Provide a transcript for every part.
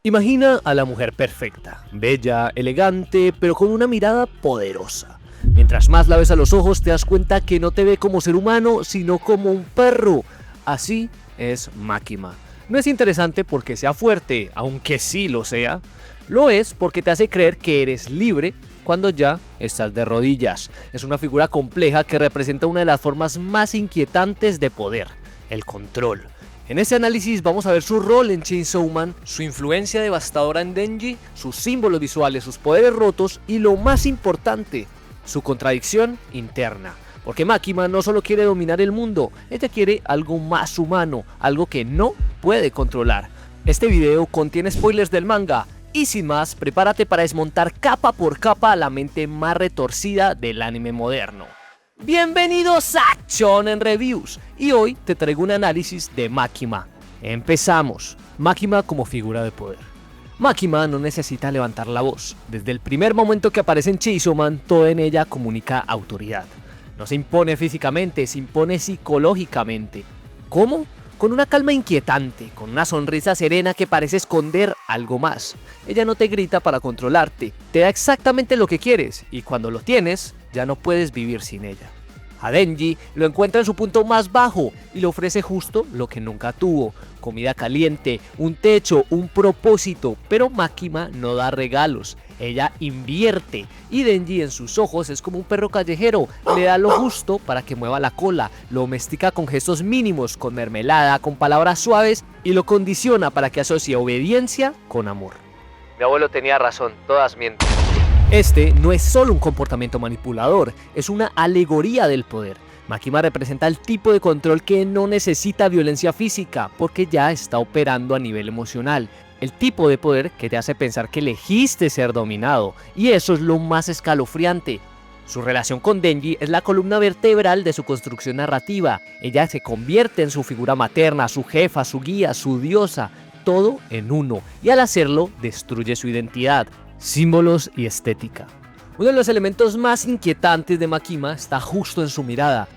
Imagina a la mujer perfecta, bella, elegante, pero con una mirada poderosa. Mientras más la ves a los ojos, te das cuenta que no te ve como ser humano, sino como un perro. Así es Máquina. No es interesante porque sea fuerte, aunque sí lo sea. Lo es porque te hace creer que eres libre cuando ya estás de rodillas. Es una figura compleja que representa una de las formas más inquietantes de poder, el control. En este análisis vamos a ver su rol en Chainsaw Man, su influencia devastadora en Denji, sus símbolos visuales, sus poderes rotos y lo más importante, su contradicción interna. Porque Máquina no solo quiere dominar el mundo, ella quiere algo más humano, algo que no puede controlar. Este video contiene spoilers del manga y sin más, prepárate para desmontar capa por capa la mente más retorcida del anime moderno. Bienvenidos a Shonen Reviews y hoy te traigo un análisis de Máquina. Empezamos. Máquina como figura de poder. Máquina no necesita levantar la voz. Desde el primer momento que aparece en Chainsaw Man, todo en ella comunica autoridad. No se impone físicamente, se impone psicológicamente. ¿Cómo? Con una calma inquietante, con una sonrisa serena que parece esconder algo más. Ella no te grita para controlarte, te da exactamente lo que quieres y cuando lo tienes, ya no puedes vivir sin ella. A Denji lo encuentra en su punto más bajo y le ofrece justo lo que nunca tuvo: comida caliente, un techo, un propósito, pero Máquina no da regalos, ella invierte y Denji en sus ojos es como un perro callejero, le da lo justo para que mueva la cola, lo domestica con gestos mínimos, con mermelada, con palabras suaves y lo condiciona para que asocie obediencia con amor. Mi abuelo tenía razón, todas mienten. Este no es solo un comportamiento manipulador, es una alegoría del poder. Máquina representa el tipo de control que no necesita violencia física porque ya está operando a nivel emocional. El tipo de poder que te hace pensar que elegiste ser dominado, y eso es lo más escalofriante. Su relación con Denji es la columna vertebral de su construcción narrativa. Ella se convierte en su figura materna, su jefa, su guía, su diosa, todo en uno, y al hacerlo destruye su identidad, símbolos y estética. Uno de los elementos más inquietantes de Máquina está justo en su mirada.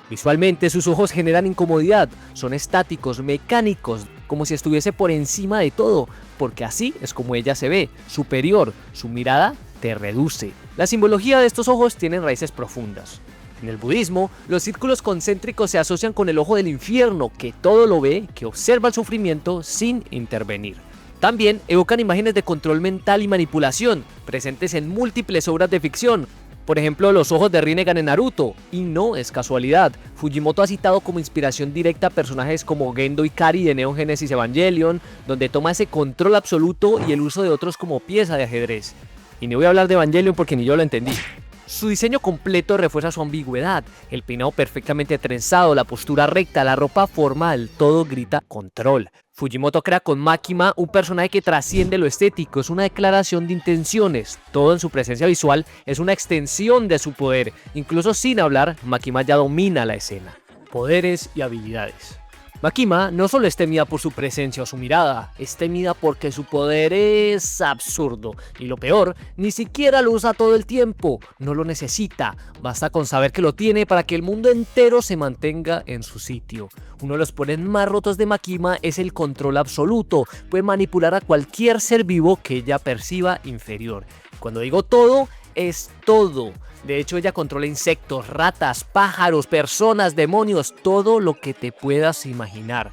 Visualmente sus ojos generan incomodidad, son estáticos, mecánicos, como si estuviese por encima de todo, porque así es como ella se ve, superior, su mirada te reduce. La simbología de estos ojos tiene raíces profundas. En el budismo, los círculos concéntricos se asocian con el ojo del infierno, que todo lo ve, que observa el sufrimiento sin intervenir. También evocan imágenes de control mental y manipulación, presentes en múltiples obras de ficción. Por ejemplo, los ojos de Rinnegan en Naruto, y no es casualidad. Fujimoto ha citado como inspiración directa personajes como Gendo Ikari de Neon Genesis Evangelion, donde toma ese control absoluto y el uso de otros como pieza de ajedrez. Y no voy a hablar de Evangelion porque ni yo lo entendí. Su diseño completo refuerza su ambigüedad, el peinado perfectamente trenzado, la postura recta, la ropa formal, todo grita control. Fujimoto crea con Máquina un personaje que trasciende lo estético, es una declaración de intenciones, todo en su presencia visual es una extensión de su poder, incluso sin hablar, Máquina ya domina la escena. Poderes y habilidades. Máquina no solo es temida por su presencia o su mirada, es temida porque su poder es absurdo. Y lo peor, ni siquiera lo usa todo el tiempo, no lo necesita, basta con saber que lo tiene para que el mundo entero se mantenga en su sitio. Uno de los poderes más rotos de Máquina es el control absoluto, puede manipular a cualquier ser vivo que ella perciba inferior. Cuando digo todo, es todo. De hecho, ella controla insectos, ratas, pájaros, personas, demonios, todo lo que te puedas imaginar.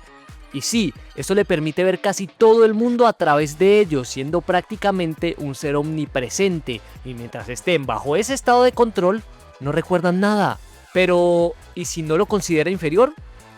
Y sí, esto le permite ver casi todo el mundo a través de ellos, siendo prácticamente un ser omnipresente. Y mientras estén bajo ese estado de control, no recuerdan nada. Pero, ¿y si no lo considera inferior?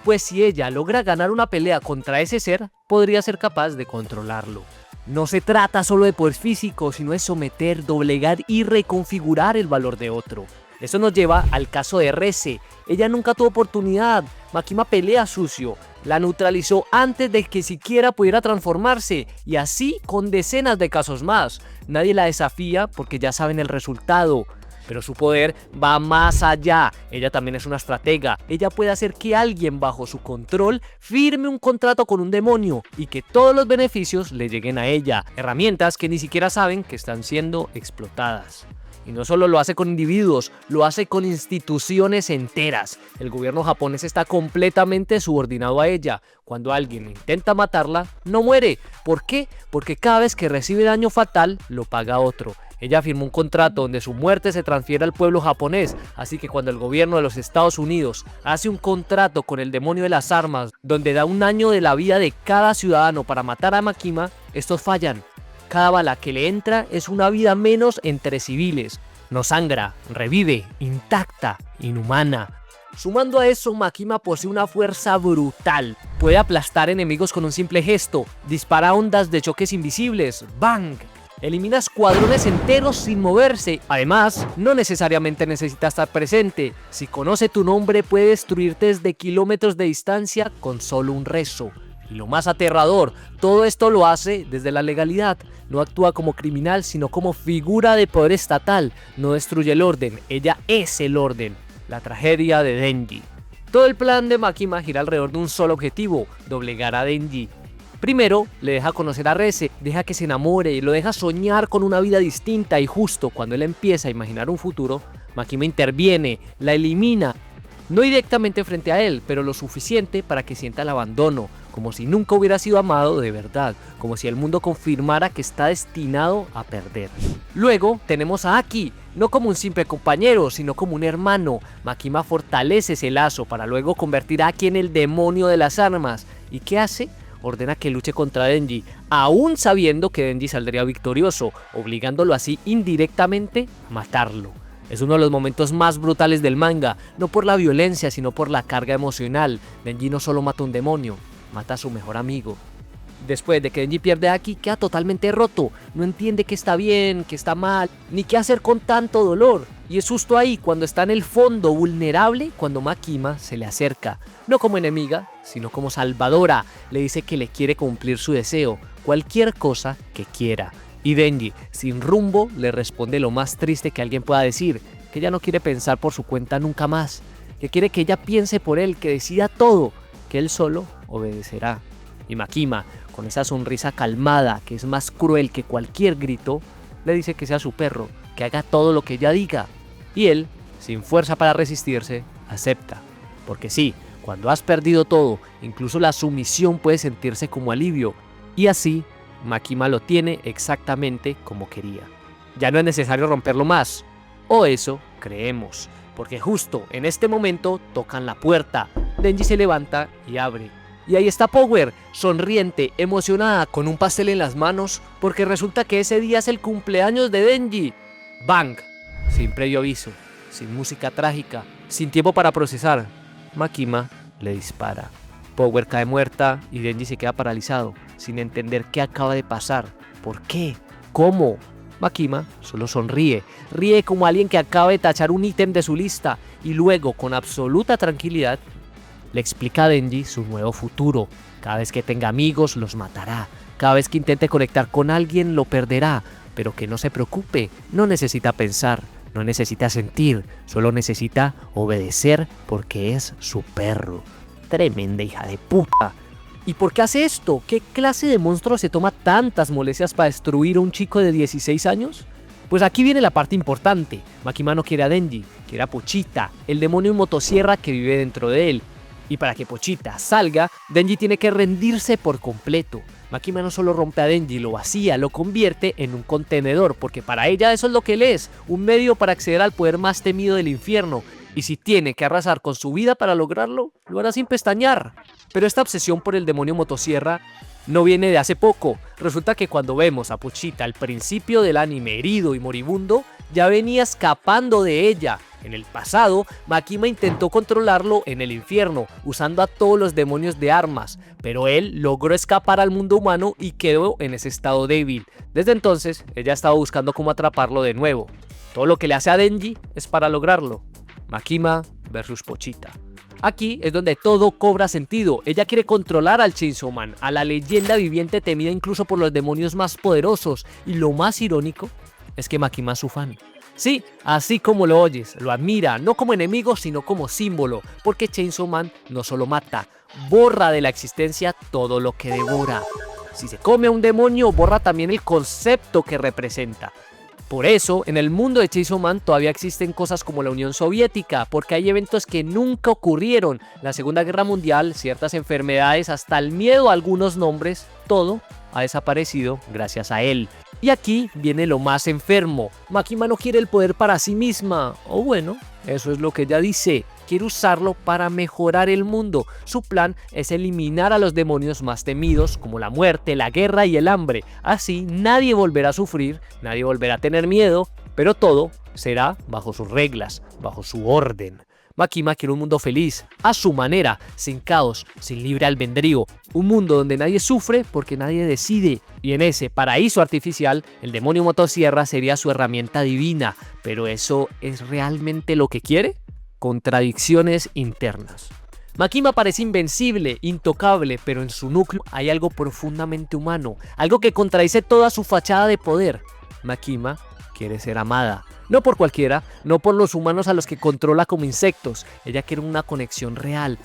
Pues si ella logra ganar una pelea contra ese ser, podría ser capaz de controlarlo. No se trata solo de poder físico, sino de someter, doblegar y reconfigurar el valor de otro. Eso nos lleva al caso de Reze. Ella nunca tuvo oportunidad. Máquina pelea sucio, la neutralizó antes de que siquiera pudiera transformarse, y así con decenas de casos más. Nadie la desafía porque ya saben el resultado. Pero su poder va más allá. Ella también es una estratega. Ella puede hacer que alguien bajo su control firme un contrato con un demonio y que todos los beneficios le lleguen a ella. Herramientas que ni siquiera saben que están siendo explotadas. Y no solo lo hace con individuos, lo hace con instituciones enteras. El gobierno japonés está completamente subordinado a ella. Cuando alguien intenta matarla, no muere. ¿Por qué? Porque cada vez que recibe daño fatal, lo paga otro. Ella firmó un contrato donde su muerte se transfiere al pueblo japonés, así que cuando el gobierno de los Estados Unidos hace un contrato con el demonio de las armas, donde da un año de la vida de cada ciudadano para matar a Makima, estos fallan. Cada bala que le entra es una vida menos entre civiles. No sangra, revive, intacta, inhumana. Sumando a eso, Makima posee una fuerza brutal. Puede aplastar enemigos con un simple gesto, dispara ondas de choques invisibles, ¡bang! Elimina escuadrones enteros sin moverse. Además, no necesariamente necesita estar presente. Si conoce tu nombre, puede destruirte desde kilómetros de distancia con solo un rezo. Y lo más aterrador, todo esto lo hace desde la legalidad. No actúa como criminal, sino como figura de poder estatal. No destruye el orden, ella es el orden. La tragedia de Denji. Todo el plan de Makima gira alrededor de un solo objetivo: doblegar a Denji. Primero, le deja conocer a Reze, deja que se enamore y lo deja soñar con una vida distinta, y justo cuando él empieza a imaginar un futuro, Makima interviene, la elimina, no directamente frente a él, pero lo suficiente para que sienta el abandono, como si nunca hubiera sido amado de verdad, como si el mundo confirmara que está destinado a perder. Luego tenemos a Aki, no como un simple compañero, sino como un hermano. Makima fortalece ese lazo para luego convertir a Aki en el demonio de las armas. ¿Y qué hace? Ordena que luche contra Denji, aún sabiendo que Denji saldría victorioso, obligándolo así indirectamente a matarlo. Es uno de los momentos más brutales del manga, no por la violencia, sino por la carga emocional. Denji no solo mata a un demonio, mata a su mejor amigo. Después de que Denji pierde a Aki, queda totalmente roto, no entiende qué está bien, qué está mal, ni qué hacer con tanto dolor. Y es justo ahí, cuando está en el fondo vulnerable, cuando Makima se le acerca, no como enemiga, sino como salvadora. Le dice que le quiere cumplir su deseo, cualquier cosa que quiera. Y Denji, sin rumbo, le responde lo más triste que alguien pueda decir, que ella no quiere pensar por su cuenta nunca más, que quiere que ella piense por él, que decida todo, que él solo obedecerá. Y Makima, con esa sonrisa calmada, que es más cruel que cualquier grito, le dice que sea su perro, que haga todo lo que ella diga. Y él, sin fuerza para resistirse, acepta. Porque sí, cuando has perdido todo, incluso la sumisión puede sentirse como alivio. Y así, Makima lo tiene exactamente como quería. Ya no es necesario romperlo más. O eso creemos. Porque justo en este momento tocan la puerta. Denji se levanta y abre. Y ahí está Power, sonriente, emocionada, con un pastel en las manos, porque resulta que ese día es el cumpleaños de Denji. ¡Bang! Sin previo aviso, sin música trágica, sin tiempo para procesar, Makima le dispara. Power cae muerta y Denji se queda paralizado, sin entender qué acaba de pasar. ¿Por qué? ¿Cómo? Makima solo sonríe, ríe como alguien que acaba de tachar un ítem de su lista, y luego, con absoluta tranquilidad, le explica a Denji su nuevo futuro. Cada vez que tenga amigos, los matará. Cada vez que intente conectar con alguien, lo perderá. Pero que no se preocupe, no necesita pensar, no necesita sentir, solo necesita obedecer porque es su perro. Tremenda hija de puta. ¿Y por qué hace esto? ¿Qué clase de monstruo se toma tantas molestias para destruir a un chico de 16 años? Pues aquí viene la parte importante. Makima no quiere a Denji, quiere a Pochita, el demonio en motosierra que vive dentro de él. Y para que Pochita salga, Denji tiene que rendirse por completo. Makima no solo rompe a Denji, lo vacía, lo convierte en un contenedor, porque para ella eso es lo que él es, un medio para acceder al poder más temido del infierno. Y si tiene que arrasar con su vida para lograrlo, lo hará sin pestañear. Pero esta obsesión por el demonio motosierra no viene de hace poco. Resulta que cuando vemos a Pochita al principio del anime herido y moribundo, ya venía escapando de ella. En el pasado, Makima intentó controlarlo en el infierno, usando a todos los demonios de armas, pero él logró escapar al mundo humano y quedó en ese estado débil. Desde entonces, ella estaba buscando cómo atraparlo de nuevo. Todo lo que le hace a Denji es para lograrlo. Makima versus Pochita. Aquí es donde todo cobra sentido. Ella quiere controlar al Chainsaw Man, a la leyenda viviente temida incluso por los demonios más poderosos, y lo más irónico es que Makima es su fan. Sí, así como lo oyes, lo admira, no como enemigo, sino como símbolo, porque Chainsaw Man no solo mata, borra de la existencia todo lo que devora. Si se come a un demonio, borra también el concepto que representa. Por eso, en el mundo de Chainsaw Man todavía existen cosas como la Unión Soviética, porque hay eventos que nunca ocurrieron. La Segunda Guerra Mundial, ciertas enfermedades, hasta el miedo a algunos nombres, todo ha desaparecido gracias a él. Y aquí viene lo más enfermo. Makima no quiere el poder para sí misma, o bueno, eso es lo que ella dice. Quiere usarlo para mejorar el mundo. Su plan es eliminar a los demonios más temidos como la muerte, la guerra y el hambre. Así nadie volverá a sufrir, nadie volverá a tener miedo, pero todo será bajo sus reglas, bajo su orden. Makima quiere un mundo feliz, a su manera, sin caos, sin libre albedrío. Un mundo donde nadie sufre porque nadie decide. Y en ese paraíso artificial, el demonio motosierra sería su herramienta divina. ¿Pero eso es realmente lo que quiere? Contradicciones internas. Makima parece invencible, intocable, pero en su núcleo hay algo profundamente humano, algo que contradice toda su fachada de poder. Makima quiere ser amada, no por cualquiera, no por los humanos a los que controla como insectos. Ella quiere una conexión real,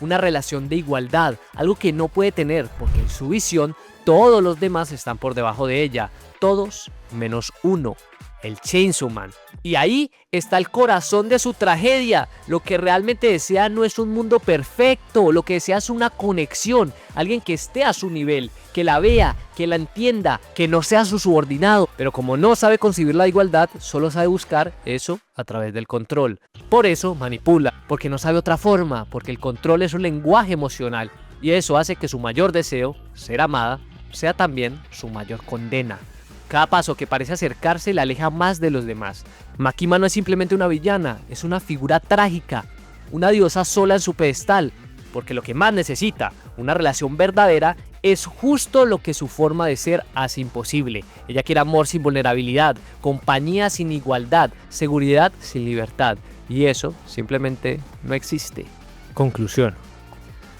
una relación de igualdad, algo que no puede tener, porque en su visión todos los demás están por debajo de ella, todos menos uno, el Chainsaw Man. Y ahí está el corazón de su tragedia. Lo que realmente desea no es un mundo perfecto, lo que desea es una conexión, alguien que esté a su nivel, que la vea, que la entienda, que no sea su subordinado. Pero como no sabe concebir la igualdad, solo sabe buscar eso a través del control. Por eso manipula, porque no sabe otra forma, porque el control es un lenguaje emocional. Y eso hace que su mayor deseo, ser amada, sea también su mayor condena. Cada paso que parece acercarse la aleja más de los demás. Makima no es simplemente una villana, es una figura trágica, una diosa sola en su pedestal, porque lo que más necesita, una relación verdadera, es justo lo que su forma de ser hace imposible. Ella quiere amor sin vulnerabilidad, compañía sin igualdad, seguridad sin libertad, y eso simplemente no existe. Conclusión.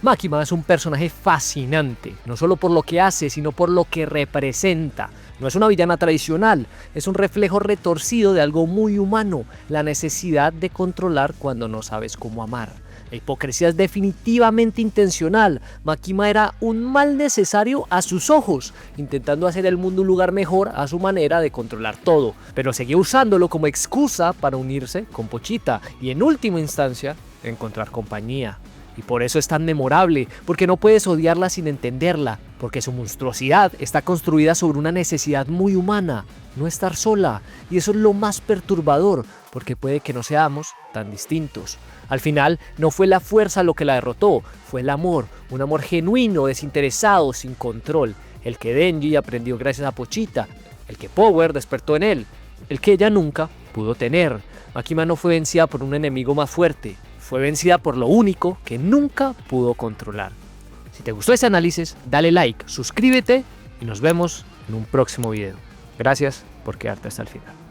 Makima es un personaje fascinante, no solo por lo que hace, sino por lo que representa. No es una villana tradicional, es un reflejo retorcido de algo muy humano, la necesidad de controlar cuando no sabes cómo amar. La hipocresía es definitivamente intencional. Makima era un mal necesario a sus ojos, intentando hacer el mundo un lugar mejor a su manera de controlar todo, pero seguía usándolo como excusa para unirse con Pochita y en última instancia encontrar compañía. Y por eso es tan memorable, porque no puedes odiarla sin entenderla, porque su monstruosidad está construida sobre una necesidad muy humana, no estar sola, y eso es lo más perturbador, porque puede que no seamos tan distintos. Al final, no fue la fuerza lo que la derrotó, fue el amor, un amor genuino, desinteresado, sin control, el que Denji aprendió gracias a Pochita, el que Power despertó en él, el que ella nunca pudo tener. Makima no fue vencida por un enemigo más fuerte, fue vencida por lo único que nunca pudo controlar. Si te gustó este análisis, dale like, suscríbete y nos vemos en un próximo video. Gracias por quedarte hasta el final.